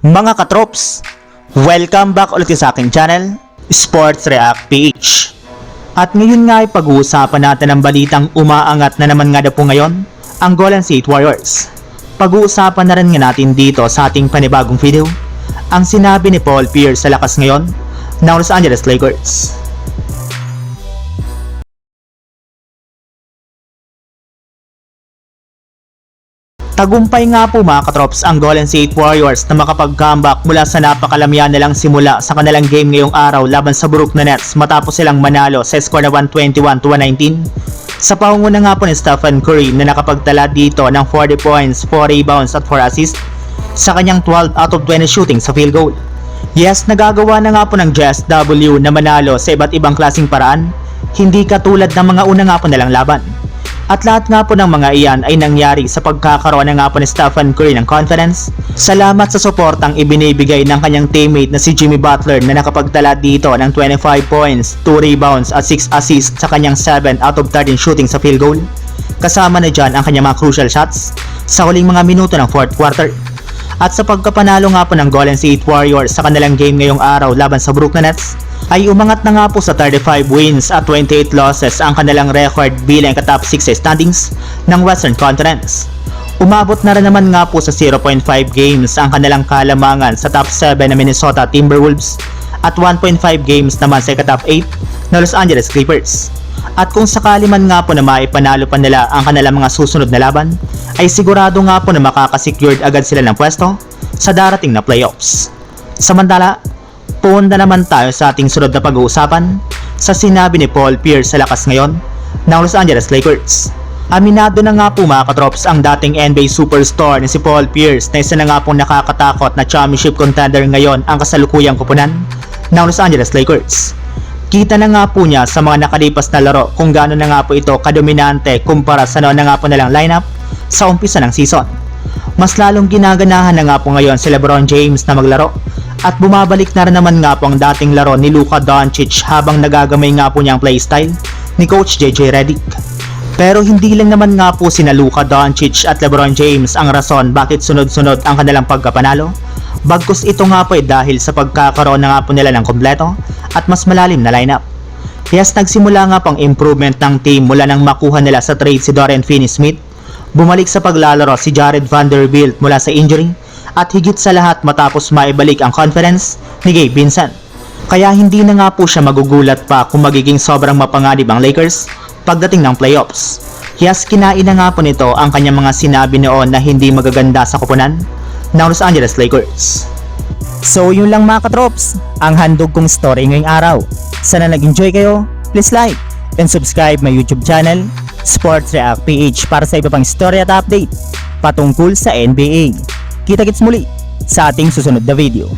Mga katrops, welcome back ulit sa aking channel, Sports React PH. At ngayon nga ay pag-uusapan natin ang balitang umaangat na naman nga na po ngayon, ang Golden State Warriors. Pag-uusapan na rin nga natin dito sa ating panibagong video, ang sinabi ni Paul Pierce sa lakas ngayon ng Los Angeles Lakers. Tagumpay nga po mga katrops ang Golden State Warriors na makapag-comeback mula sa napakalamihan nilang simula sa kanilang game ngayong araw laban sa Brooklyn Nets matapos silang manalo sa score na 121-119. Sa pangunguna nga po ni Stephen Curry na nakapagtala dito ng 40 points, 4 rebounds at 4 assists sa kanyang 12 out of 20 shooting sa field goal. Yes, nagagawa na nga po ng JSW na manalo sa iba't ibang klaseng paraan, hindi katulad ng mga una nga po nilang laban. At lahat nga po ng mga iyan ay nangyari sa pagkakaroon na nga po ni Stephen Curry ng confidence. Salamat sa suportang ibinibigay ng kanyang teammate na si Jimmy Butler na nakapagtala dito ng 25 points, 2 rebounds at 6 assists sa kanyang 7 out of 13 shooting sa field goal. Kasama na dyan ang kanyang mga crucial shots sa huling mga minuto ng 4th quarter. At sa pagkapanalo nga po ng Golden State Warriors sa kanilang game ngayong araw laban sa Brooklyn Nets, ay umangat na nga po sa 35 wins at 28 losses ang kanilang record bilang katop 6 standings ng Western Conference. Umabot na rin naman nga po sa 0.5 games ang kanilang kalamangan sa top 7 na Minnesota Timberwolves at 1.5 games naman sa katop 8 na Los Angeles Clippers. At kung sakali man nga po na maipanalo pa nila ang kanilang mga susunod na laban, ay sigurado nga po na makakasecured agad sila ng pwesto sa darating na playoffs. Samantala, punta naman tayo sa ating sunod na pag-uusapan sa sinabi ni Paul Pierce sa lakas ngayon ng Los Angeles Lakers. Aminado na nga po mga katrops ang dating NBA superstar ni si Paul Pierce na isa na nga pong nakakatakot na championship contender ngayon ang kasalukuyang kupunan ng Los Angeles Lakers. Kita na nga po niya sa mga nakalipas na laro kung gaano na nga po ito kadominante kumpara sa noon na nga po nilang lineup sa umpisa ng season. Mas lalong ginaganahan na nga po ngayon si LeBron James na maglaro at bumabalik na rin naman nga po ang dating laro ni Luka Doncic habang nagagamay nga po niya ang playstyle ni Coach JJ Redick. Pero hindi lang naman nga po sina Luka Doncic at LeBron James ang rason bakit sunod-sunod ang kanilang pagkapanalo. Bagkus ito nga po ay dahil sa pagkakaroon na nga po nila ng kompleto at mas malalim na lineup. Yes, nagsimula nga pang improvement ng team mula nang makuha nila sa trade si Dorian Finney-Smith. Bumalik sa paglalaro si Jared Vanderbilt mula sa injury at higit sa lahat matapos maibalik ang confidence ni Gabe Vincent. Kaya hindi na nga po siya magugulat pa kung magiging sobrang mapanganib ang Lakers pagdating ng playoffs. Yes, kinain na nga po nito ang kanyang mga sinabi noon na hindi magaganda sa kupunan ng Los Angeles Lakers. So yun lang mga katrops, ang handog kong story ngayong araw. Sana nag-enjoy kayo, please like and subscribe my YouTube channel, Sports React PH, para sa iba pang story at update patungkol sa NBA. Kita-kits muli sa ating susunod na video.